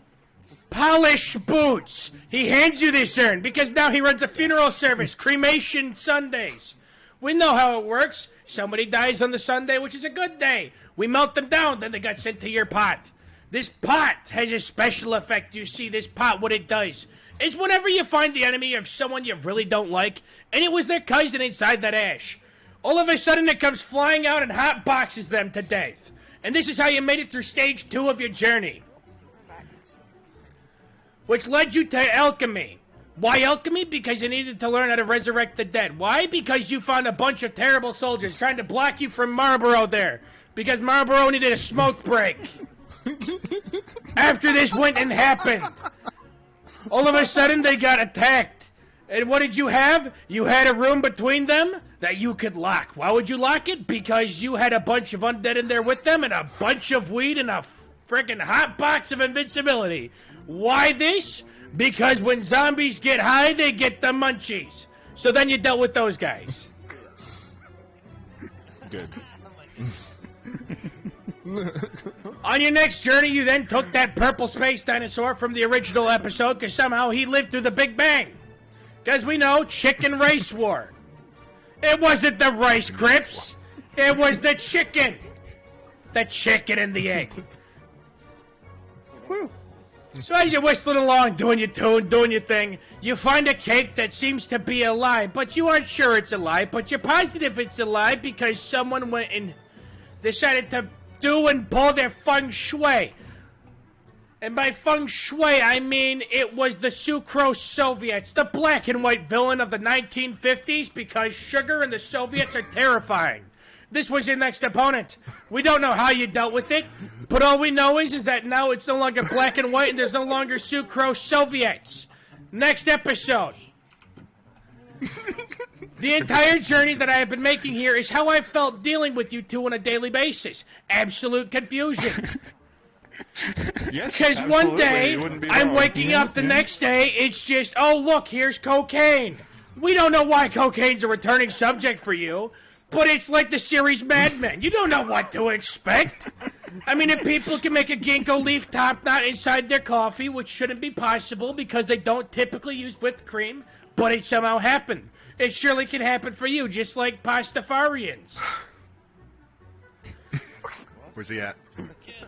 Polished boots. He hands you this urn because now he runs a funeral service, cremation Sundays. We know how it works. Somebody dies on the Sunday, which is a good day. We melt them down, then they got sent to your pot. This pot has a special effect. You see, this pot, what it does is whenever you find the enemy of someone you really don't like, and it was their cousin inside that ash, all of a sudden it comes flying out and hot boxes them to death. And this is how you made it through stage 2 of your journey, which led you to alchemy. Why alchemy? Because you needed to learn how to resurrect the dead. Why? Because you found a bunch of terrible soldiers trying to block you from Marlborough there. Because Marlborough needed a smoke break. After this went and happened, all of a sudden they got attacked. And what did you have? You had a room between them that you could lock. Why would you lock it? Because you had a bunch of undead in there with them and a bunch of weed and a freaking hot box of invincibility. Why this? Because when zombies get high, they get the munchies. So then you dealt with those guys. Good. On your next journey, you then took that purple space dinosaur from the original episode because somehow he lived through the Big Bang. Because we know, chicken race war. It wasn't the Rice Krispies. It was the chicken. The chicken and the egg. Whew. So as you're whistling along, doing your tune, doing your thing, you find a cake that seems to be a lie, but you aren't sure it's a lie, but you're positive it's a lie because someone went and decided to do and pull their feng shui. And by feng shui, I mean it was the Sucrose Soviets, the black and white villain of the 1950s, because sugar and the Soviets are terrifying. This was your next opponent. We don't know how you dealt with it, but all we know is that now it's no longer black and white and there's no longer Sucrose Soviets. Next episode. The entire journey that I have been making here is how I felt dealing with you two on a daily basis. Absolute confusion. Yes, because one day, you wouldn't be I'm wrong. waking Yeah, up the yeah. next day, it's just, oh look, here's cocaine. We don't know why cocaine's a returning subject for you, but it's like the series Mad Men. You don't know what to expect. I mean, if people can make a ginkgo leaf top knot inside their coffee, which shouldn't be possible because they don't typically use whipped cream, but it somehow happened. It surely can happen for you, just like Pastafarians. Where's he at?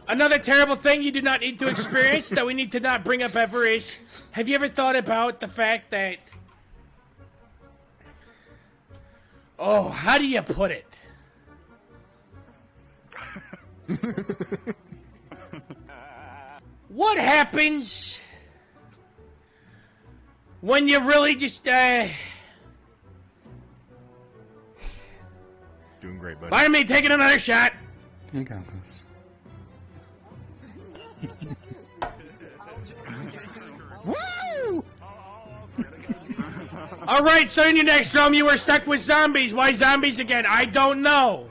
Another terrible thing you do not need to experience that we need to not bring up ever is, have you ever thought about the fact that... Oh, how do you put it? What happens when you really just, Doing great, buddy. Pardon me, taking another shot. You got this. Woo! Alright, so in your next drum, you were stuck with zombies. Why zombies again? I don't know.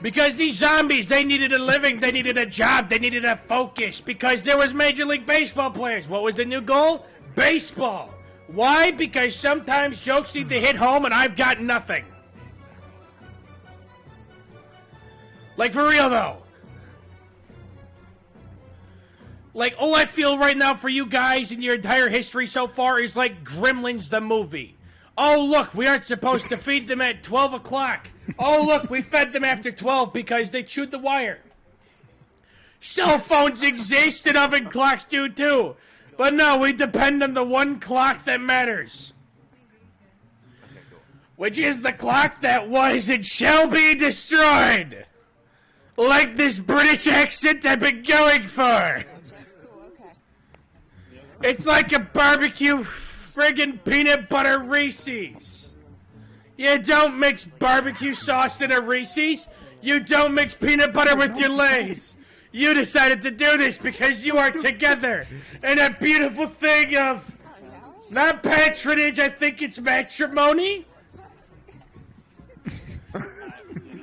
Because these zombies, they needed a living, they needed a job, they needed a focus. Because there was Major League Baseball players. What was the new goal? Baseball. Why? Because sometimes jokes need to hit home and I've got nothing. Like, for real, though. Like, all I feel right now for you guys in your entire history so far is like Gremlins the movie. Oh, look, we aren't supposed to feed them at 12 o'clock. Oh, look, we fed them after 12 because they chewed the wire. Cell phones exist and oven clocks do too. But no, we depend on the one clock that matters. Which is the clock that was and shall be destroyed. Like this British accent I've been going for. It's like a barbecue friggin' peanut butter Reese's. You don't mix barbecue sauce in a Reese's. You don't mix peanut butter with your Lay's. You decided to do this because you are together in a beautiful thing of not patronage, I think it's matrimony.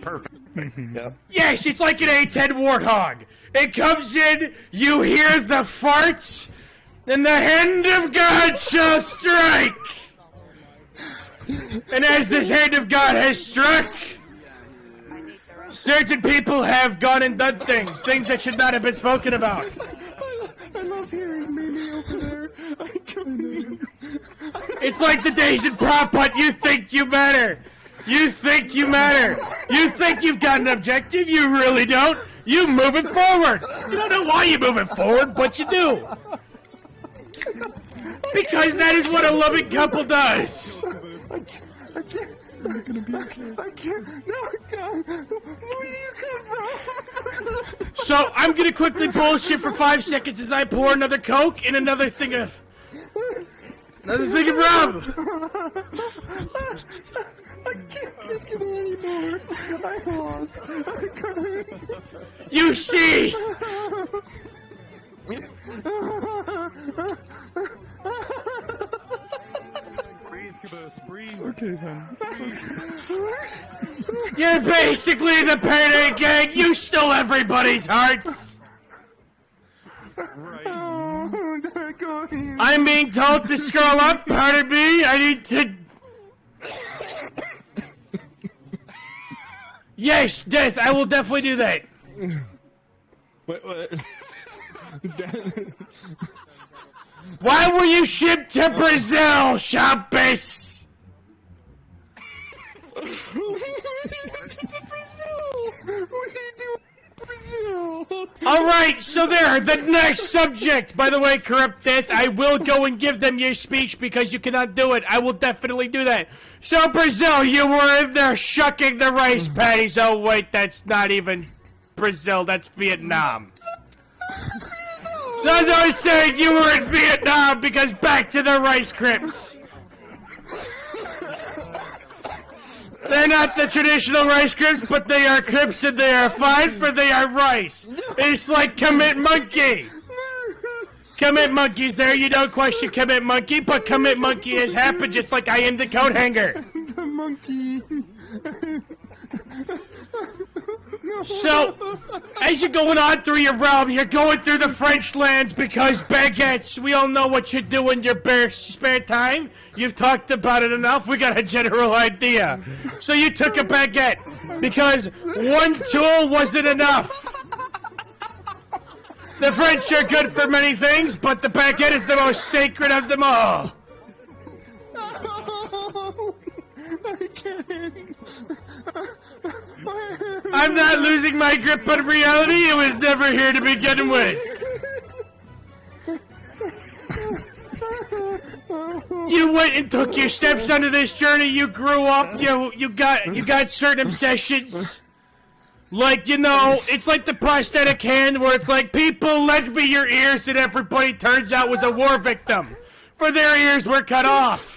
Perfect. Yep. Yes, it's like an A10 Warthog. It comes in, you hear the farts, and the hand of God shall strike. And as this hand of God has struck, certain people have gone and done things that should not have been spoken about. I love hearing Mimi over there. It's like the days in prop hunt. You think you matter. You think you matter. You think you've got an objective. You really don't. You moving forward. You don't know why you're moving forward, but you do. Because that is what a loving couple does. I can't. You're gonna be okay. I can't. No, I can't. Where do you come from? So I'm gonna quickly bullshit for 5 seconds as I pour another Coke and another thing of rum. I can't take it anymore. I lost. I can't. You see. It's okay then. It's okay. You're basically the Payday Gang. You stole everybody's hearts. I'm being told to scroll up. Pardon me. I need to. Yes, Death. I will definitely do that. What? Why were you shipped to Brazil, Champus? Alright, so there, the next subject. By the way, Corrupt Death, I will go and give them your speech because you cannot do it. I will definitely do that. So, Brazil, you were in there shucking the rice paddies. Oh, wait, that's not even Brazil. That's Vietnam. So as I was saying, you were in Vietnam because back to the Rice Krips. They're not the traditional Rice Krips, but they are Krips and they are fine, for they are rice. It's like Commit Monkey. Commit Monkey's there, you don't question Commit Monkey, but Commit Monkey has happened just like I am the coat hanger. Monkey. So, as you're going on through your realm, you're going through the French lands because baguettes, we all know what you do in your spare time. You've talked about it enough, we got a general idea. So you took a baguette because one tool wasn't enough. The French are good for many things, but the baguette is the most sacred of them all. I can't. I'm not losing my grip on reality. It was never here to begin with. You went and took your steps onto this journey. You grew up. You got certain obsessions. Like, you know, it's like the prosthetic hand where it's like, people lend me your ears, and everybody turns out was a war victim. For their ears were cut off.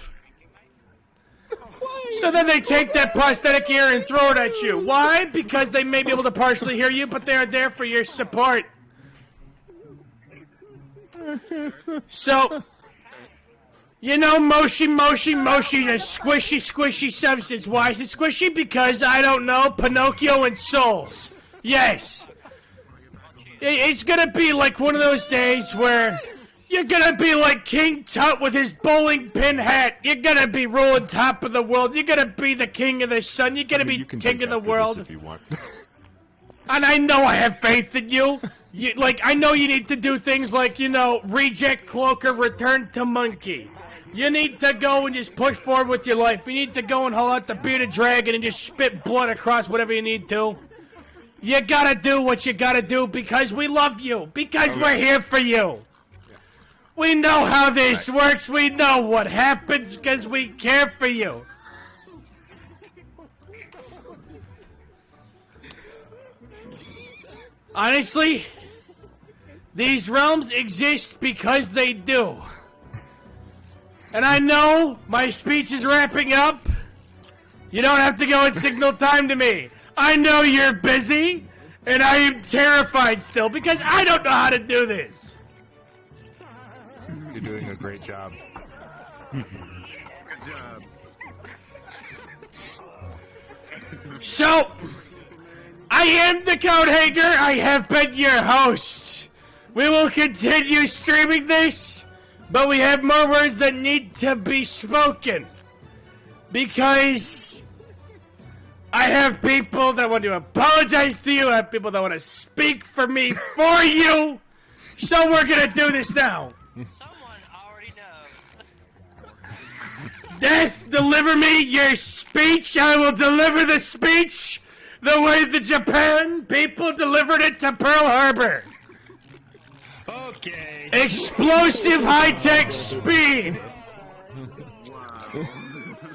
So then they take that prosthetic ear and throw it at you. Why? Because they may be able to partially hear you, but they are there for your support. So, you know, Moshi is a squishy substance. Why is it squishy? Because, I don't know, Pinocchio and Souls. Yes. It's gonna be like one of those days where you're gonna be like King Tut with his bowling pin hat. You're gonna be ruling top of the world. You're gonna be the king of the sun. You're gonna be king of the world. If you want. And I know I have faith in you. I know you need to do things like, you know, reject Cloaker, return to Monkey. You need to go and just push forward with your life. You need to go and haul out the bearded dragon and just spit blood across whatever you need to. You gotta do what you gotta do because we love you. Because we're here for you. We know how this works. We know what happens because we care for you. Honestly, these realms exist because they do. And I know my speech is wrapping up. You don't have to go and signal time to me. I know you're busy, and I am terrified still because I don't know how to do this. You're doing a great job. Good job. So, I am the Code Hanger. I have been your host. We will continue streaming this, but we have more words that need to be spoken. Because I have people that want to apologize to you. I have people that want to speak for me for you. So we're going to do this now. Death, deliver me your speech. I will deliver the speech the way the Japan people delivered it to Pearl Harbor. Okay. Explosive high-tech speed.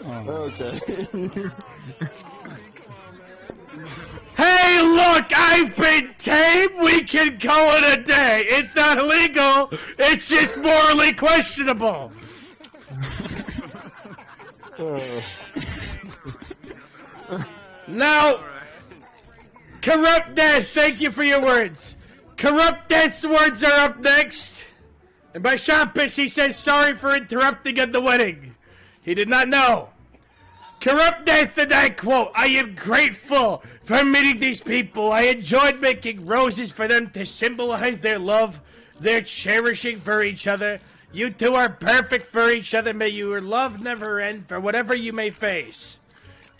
Okay. Hey, look, I've been tamed. We can call it a day. It's not illegal. It's just morally questionable. Now, Corrupt Death, thank you for your words. Corrupt Death's words are up next. And by Shampus, he says sorry for interrupting at the wedding. He did not know. Corrupt Death, and I quote, I am grateful for meeting these people. I enjoyed making roses for them to symbolize their love, their cherishing for each other. You two are perfect for each other. May your love never end for whatever you may face.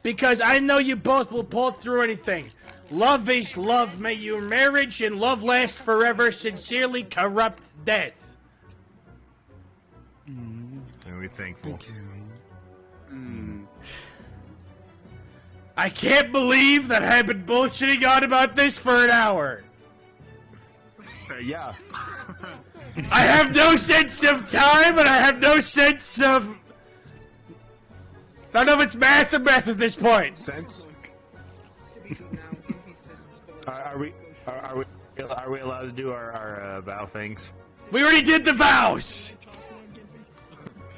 Because I know you both will pull through anything. Love is love. May your marriage and love last forever. Sincerely, Corrupt Death. And we're thankful. I can't believe that I've been bullshitting on about this for an hour. Yeah. I have no sense of time, and I have no sense of... I don't know if it's math or meth at this point. Sense? Are we... Are we allowed to do our vow things? We already did the vows!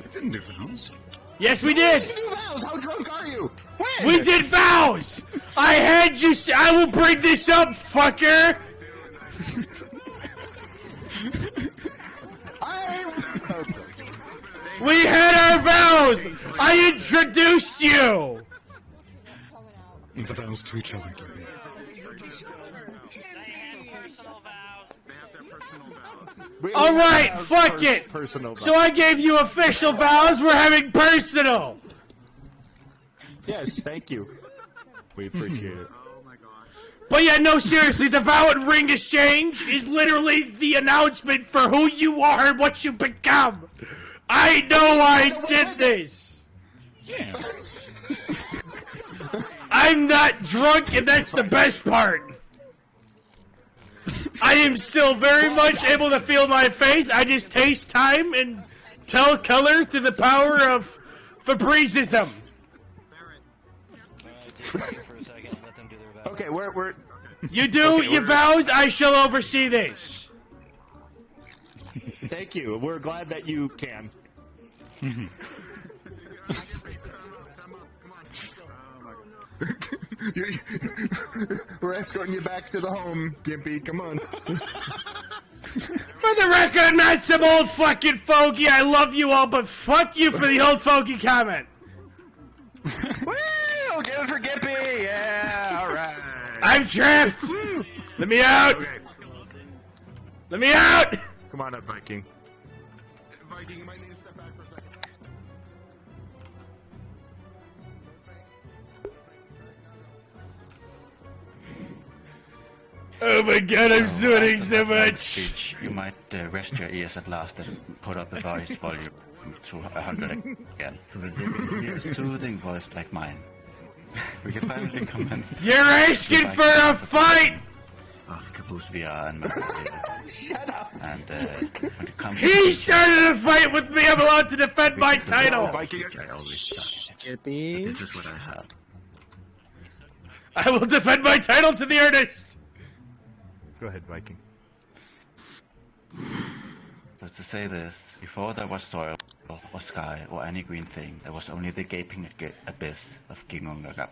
I didn't do vows. Yes, we did! do vows! How drunk are you? When? We did vows! I had you I will bring this up, fucker! We had our vows! I introduced you! The vows to each other, Gibby. Alright, fuck it! So I gave you official vows, we're having personal! Yes, thank you. We appreciate it. But yeah, no, seriously, the vow and ring exchange is literally the announcement for who you are and what you become! I know I did this! Yeah. I'm not drunk, and that's the best part! I am still very much able to feel my face, I just taste time and tell color to the power of Febrezism. Okay, we're... You do your vows, I shall oversee this. Thank you. We're glad that you can. We're escorting you back to the home, Gimpy. Come on. For the record, I'm not some old fucking fogey. I love you all, but fuck you for the old fogey comment. Woo! Give it for Gimpy! Yeah, alright. I'm trapped! Let me out! Okay. Let me out! Come on up, Viking. Viking, you might need to step back for a second. Oh my god, I'm sweating so much! Speech, you might rest your ears at last and put up the voice volume to 100 again. So that you can hear a soothing voice like mine. We can finally commence. You're asking for a fight! Of Caboose VR and Shut up! And when it comes He started a fight with me, I'm allowed to defend my title! I always suck. This is what I have. I will defend my title to the earnest! Go ahead, Viking. But to say this, before there was soil, or sky, or any green thing, there was only the gaping abyss of Gingungagap.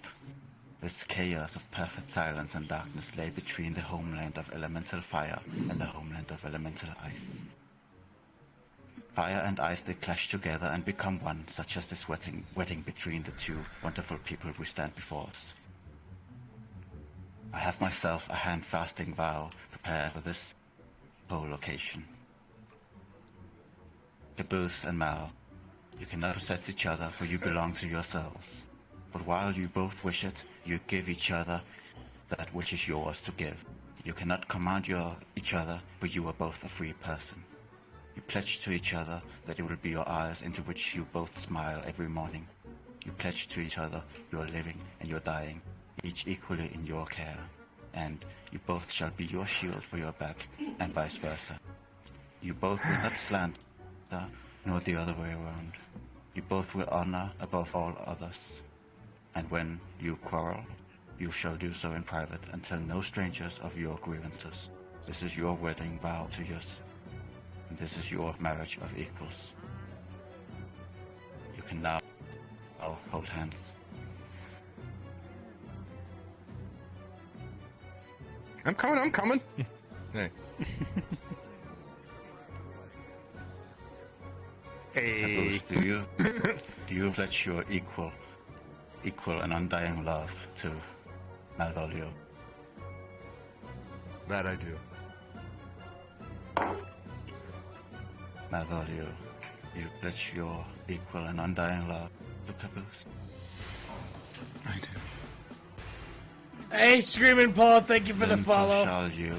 This chaos of perfect silence and darkness lay between the homeland of elemental fire and the homeland of elemental ice. Fire and ice they clash together and become one, such as this wedding between the two wonderful people we stand before us. I have myself a hand-fasting vow prepared for this whole location. Caboose and Mal, you cannot possess each other, for you belong to yourselves. But while you both wish it, you give each other that which is yours to give. You cannot command each other, but you are both a free person. You pledge to each other that it will be your eyes into which you both smile every morning. You pledge to each other your living and your dying, each equally in your care. And you both shall be your shield for your back, and vice versa. You both will not slander, nor the other way around. You both will honor above all others. And when you quarrel, you shall do so in private and tell no strangers of your grievances. This is your wedding vow to yours, and this is your marriage of equals. You can now hold hands. I'm coming. Hey. Hey. Do you pledge your equal and undying love to Malvolio? That I do. Malvolio, you pledge your equal and undying love to Caboose? I do. Hey, Screaming Paul, thank you for the follow. So shall you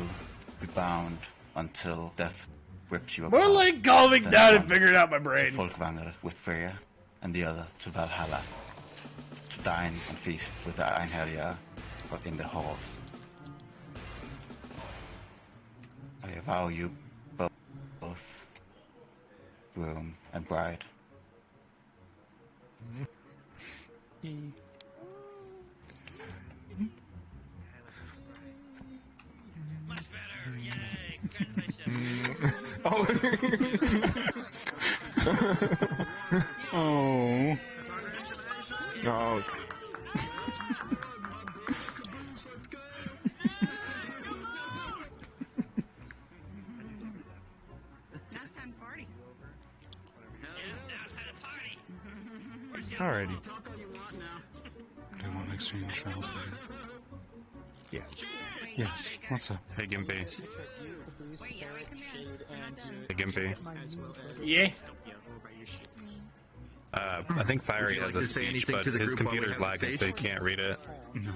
be bound until death rips you More apart. like calming Send down one and figuring out my brain. to Folkvanger with Freya, and the other to Valhalla, to dine and feast with the Einherjar in the halls. I vow you both groom and bride. Oh. Oh. Oh. Alrighty. Do you want to exchange files? Yes. Yes. What's up? Hey, Gimpy. Hey, Gimpy. Yeah. I think Fiery has a speech, but his computer's lagging, so he can't read it. No.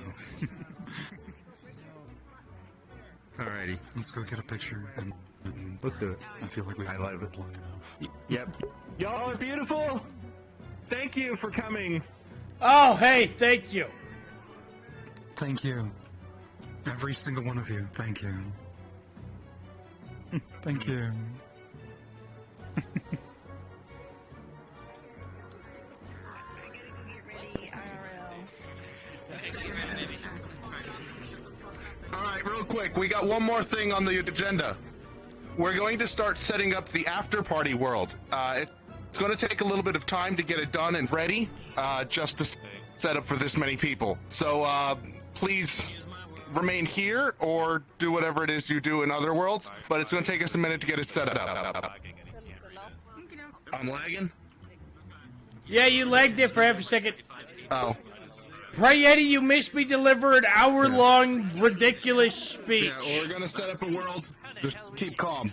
Alrighty. Let's go get a picture and Let's do it. I feel like we've highlighted it long enough. Yep. Y'all are beautiful! Thank you for coming! Oh, hey, thank you. Thank you. Every single one of you, thank you. Thank you. Alright, real quick, we got one more thing on the agenda. We're going to start setting up the after-party world. It's going to take a little bit of time to get it done and ready, just to set up for this many people. So, please remain here, or do whatever it is you do in other worlds, but it's going to take us a minute to get it set up. I'm lagging? Yeah, you lagged it for half a second. Oh. Pray Eddie, you missed me deliver an hour-long ridiculous speech. Yeah, well, we're going to set up a world. Just keep calm.